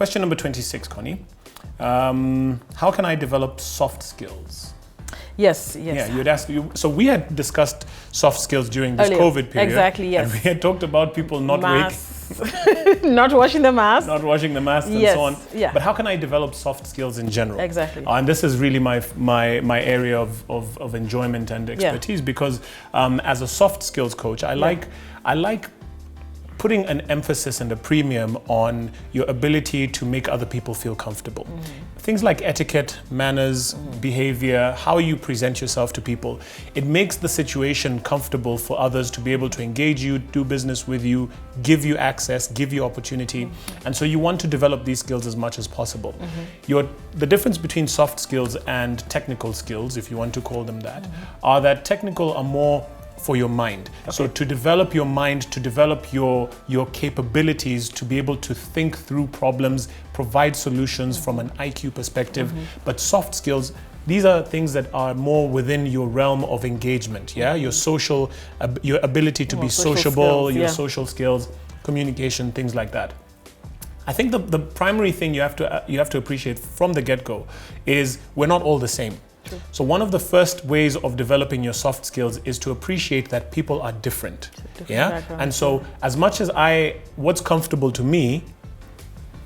Question number 26, Connie. How can I develop soft skills? Yes. Yeah, you'd ask you. So we had discussed soft skills during this Earlier. COVID period. Exactly, yes. And we had talked about people not not washing the mask. Not washing the mask and so on. Yeah. But how can I develop soft skills in general? Exactly. And this is really my area of enjoyment and expertise because as a soft skills coach, I like putting an emphasis and a premium on your ability to make other people feel comfortable. Things like etiquette, manners, behavior, how you present yourself to people. It makes the situation comfortable for others to be able to engage you, do business with you, give you access, give you opportunity. And so you want to develop these skills as much as possible. The difference between soft skills and technical skills, if you want to call them that, are that technical are more for your mind. Okay. So to develop your mind, to develop your capabilities to be able to think through problems, provide solutions from an IQ perspective. But soft skills, these are things that are more within your realm of engagement. Yeah, your social, your ability to be sociable, skills, your social skills, communication, things like that. I think the primary thing you have to appreciate from the get-go is we're not all the same. So one of the first ways of developing your soft skills is to appreciate that people are different. And so as much as what's comfortable to me,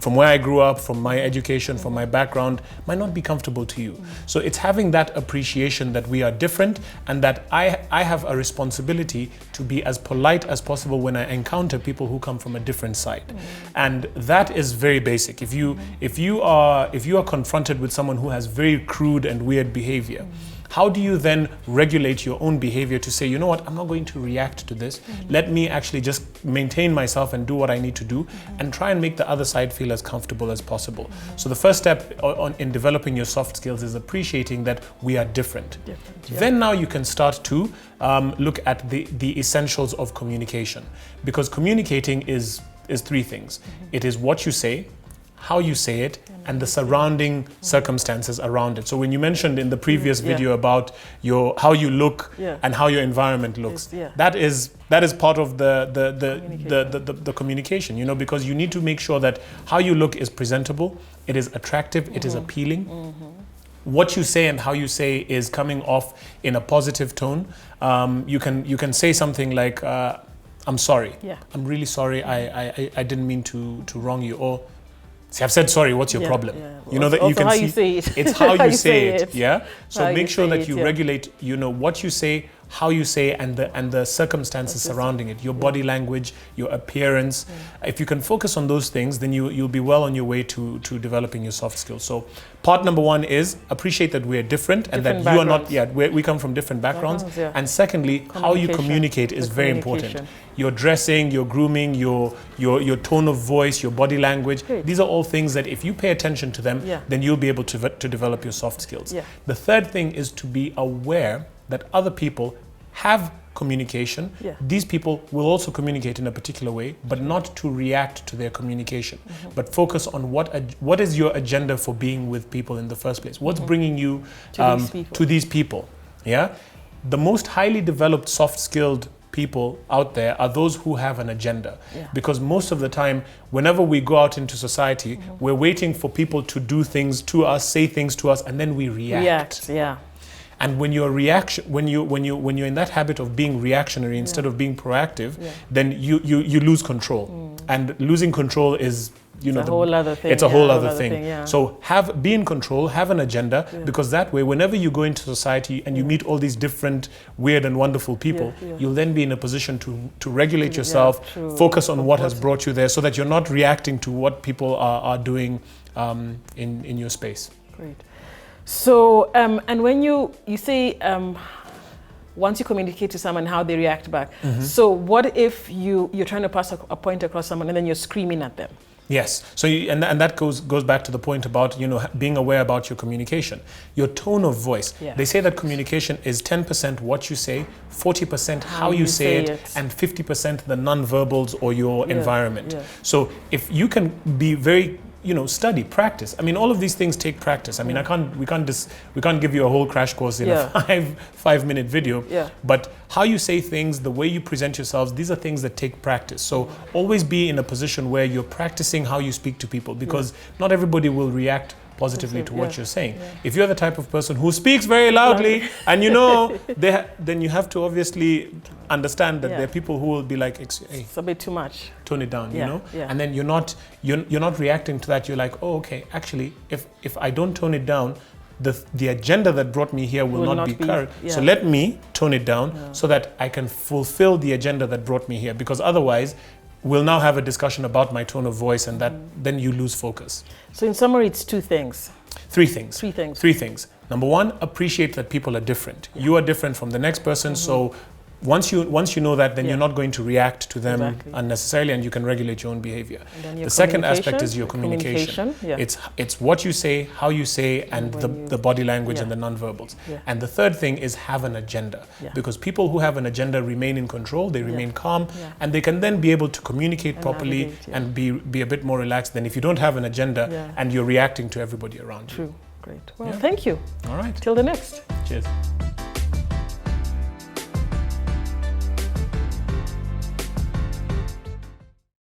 from where I grew up, from my education, from my background, might not be comfortable to you. So it's having that appreciation that we are different and that I have a responsibility to be as polite as possible when I encounter people who come from a different side. And that is very basic. If you are confronted with someone who has very crude and weird behavior, how do you then regulate your own behavior to say, you know what, I'm not going to react to this. Let me actually just maintain myself and do what I need to do and try and make the other side feel as comfortable as possible. So the first step in developing your soft skills is appreciating that we are different. Then now you can start to look at the essentials of communication, because communicating is three things. It is what you say, how you say it, and the surrounding circumstances around it. So when you mentioned in the previous video about how you look and how your environment looks, that is part of the communication, you know, because you need to make sure that how you look is presentable, it is attractive, it is appealing. What you say and how you say is coming off in a positive tone. You can say something like, I'm sorry. I'm really sorry. I didn't mean to wrong you. Or, see, I've said sorry, what's your problem? You know, that you can how see you say it. It's how you say it. Yeah. So How make you sure say that you it, regulate, you know, what you say, how you say, and the circumstances surrounding it, your body language, your appearance. If you can focus on those things, then you'll be well on your way to developing your soft skills. So part number one is appreciate that we're different and that you are not, we come from different backgrounds. And secondly, how you communicate is very important. Your dressing, your grooming, your tone of voice, your body language. These are all things that if you pay attention to them, then you'll be able to develop your soft skills. The third thing is to be aware that other people have communication. These people will also communicate in a particular way, but not to react to their communication, but focus on what is your agenda for being with people in the first place. What's bringing you to these people? Yeah, the most highly developed, soft-skilled people out there are those who have an agenda, because most of the time, whenever we go out into society, we're waiting for people to do things to us, say things to us, and then we react. And when you're when you're in that habit of being reactionary instead of being proactive, then you lose control. And losing control is, you know, it's a whole other thing. It's a whole other thing. So be in control, have an agenda, because that way, whenever you go into society and you meet all these different weird and wonderful people, you'll then be in a position to regulate yourself, focus on what has brought you there, so that you're not reacting to what people are doing in your space. Great. So, and when you say, once you communicate to someone, how they react back. So what if you're trying to pass a point across someone and then you're screaming at them? Yes. So and that goes back to the point about, you know, being aware about your communication, your tone of voice. They say that communication is 10% what you say, 40% how you say it, and 50% the non-verbals or your environment. So if you can be very study, practice. I mean, all of these things take practice. I mean, we can't give you a whole crash course in a 5-minute video. Yeah. But how you say things, the way you present yourselves, these are things that take practice. So always be in a position where you're practicing how you speak to people, because not everybody will react positively to what you're saying. Yeah. If you're the type of person who speaks very loudly and then you have to obviously understand that there are people who will be like, hey, it's a bit too much. Tone it down, Yeah. And then you're not reacting to that. You're like, oh, okay, actually, if I don't tone it down, the agenda that brought me here will not be correct. So let me tone it down so that I can fulfill the agenda that brought me here, because otherwise we'll now have a discussion about my tone of voice, and that then you lose focus. So in summary, it's two things. Three things. Three things. Number one, appreciate that people are different. You are different from the next person, so once you know that, then you're not going to react to them unnecessarily, and you can regulate your own behavior. The second aspect is your communication. It's what you say, how you say, and the body language and the nonverbals. And the third thing is have an agenda, because people who have an agenda remain in control, they remain calm, and they can then be able to communicate properly and be a bit more relaxed than if you don't have an agenda and you're reacting to everybody around you. True. Great. Well, thank you. All right. Till the next. Cheers.